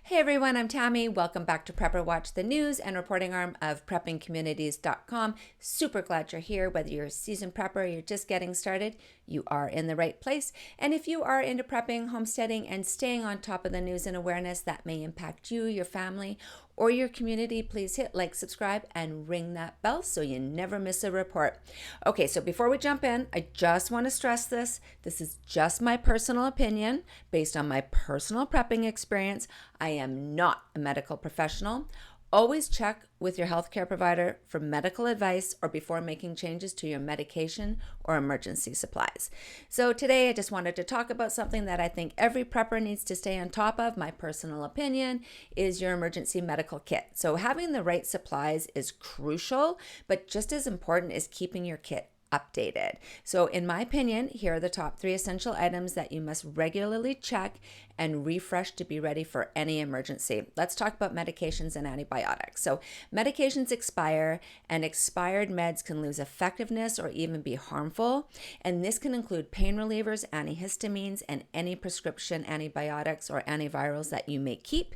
Hey everyone, I'm Tammy. Welcome back to Prepper Watch, the news and reporting arm of preppingcommunities.com. Super glad you're here. Whether you're a seasoned prepper or you're just getting started, you are in the right place. And if you are into prepping, homesteading, and staying on top of the news and awareness that may impact you, your family, or your community, please hit like, subscribe, and ring that bell so you never miss a report. Okay, so before we jump in, I just want to stress this. This is just my personal opinion based on my personal prepping experience. I am not a medical professional. Always check with your healthcare provider for medical advice or before making changes to your medication or emergency supplies. So today I just wanted to talk about something that I think every prepper needs to stay on top of. My personal opinion is your emergency medical kit. So having the right supplies is crucial, but just as important is keeping your kit updated. So in my opinion, here are the top 3 essential items that you must regularly check and refresh to be ready for any emergency. Let's talk about medications and antibiotics. So medications expire, and expired meds can lose effectiveness or even be harmful. And this can include pain relievers, antihistamines, and any prescription antibiotics or antivirals that you may keep.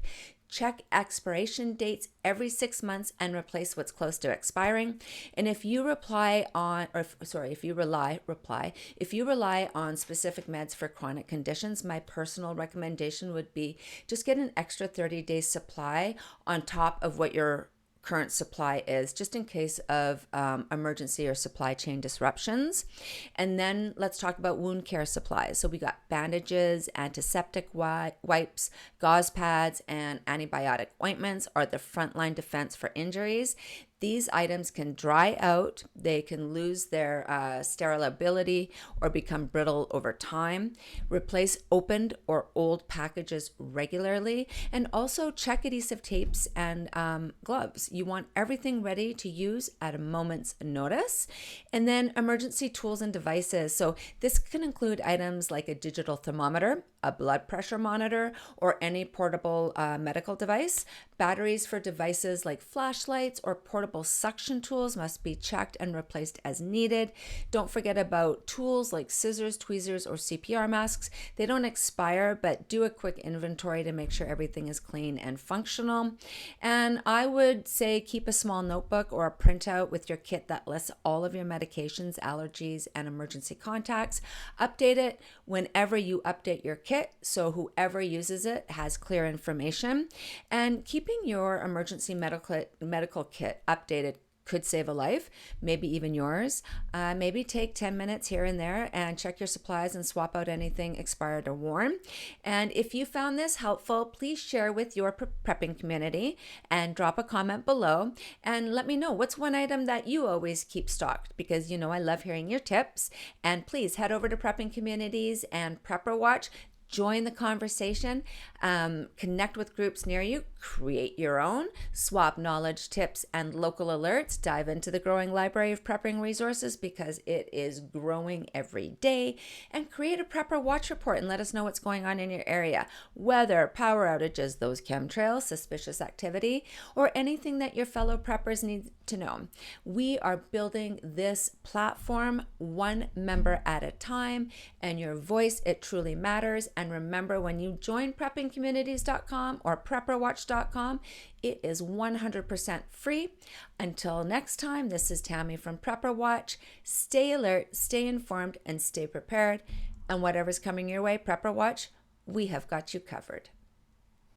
Check expiration dates every 6 months and replace what's close to expiring. And if you rely on specific meds for chronic conditions, my personal recommendation would be just get an extra 30-day supply on top of what your current supply is, just in case of emergency or supply chain disruptions. And then let's talk about wound care supplies. So we got bandages, antiseptic wipes, gauze pads, and antibiotic ointments are the frontline defense for injuries. These items can dry out, they can lose their sterilability or become brittle over time. Replace opened or old packages regularly, and also check adhesive tapes and gloves. You want everything ready to use at a moment's notice. And then emergency tools and devices. So this can include items like a digital thermometer, a blood pressure monitor, or any portable medical device. Batteries for devices like flashlights or portable suction tools must be checked and replaced as needed. Don't forget about tools like scissors, tweezers, or CPR masks. They don't expire, but do a quick inventory to make sure everything is clean and functional. And I would say keep a small notebook or a printout with your kit that lists all of your medications, allergies, and emergency contacts. Update it whenever you update your kit, so whoever uses it has clear information. And keeping your emergency medical kit updated could save a life, maybe even yours. Maybe take 10 minutes here and there and check your supplies and swap out anything expired or worn. And if you found this helpful, please share with your prepping community and drop a comment below and let me know what's one item that you always keep stocked, because you know I love hearing your tips. And please head over to Prepping Communities and Prepper Watch. Join the conversation, connect with groups near you, create your own, swap knowledge, tips, and local alerts. Dive into the growing library of prepping resources because it is growing every day. And create a Prepper Watch report and let us know what's going on in your area. Weather, power outages, those chemtrails, suspicious activity, or anything that your fellow preppers need to know. We are building this platform one member at a time, and your voice, it truly matters. And remember, when you join preppingcommunities.com or prepperwatch.com, it is 100% free. Until next time, this is Tammy from Prepper Watch. Stay alert, stay informed, and stay prepared. And whatever's coming your way, Prepper Watch, we have got you covered.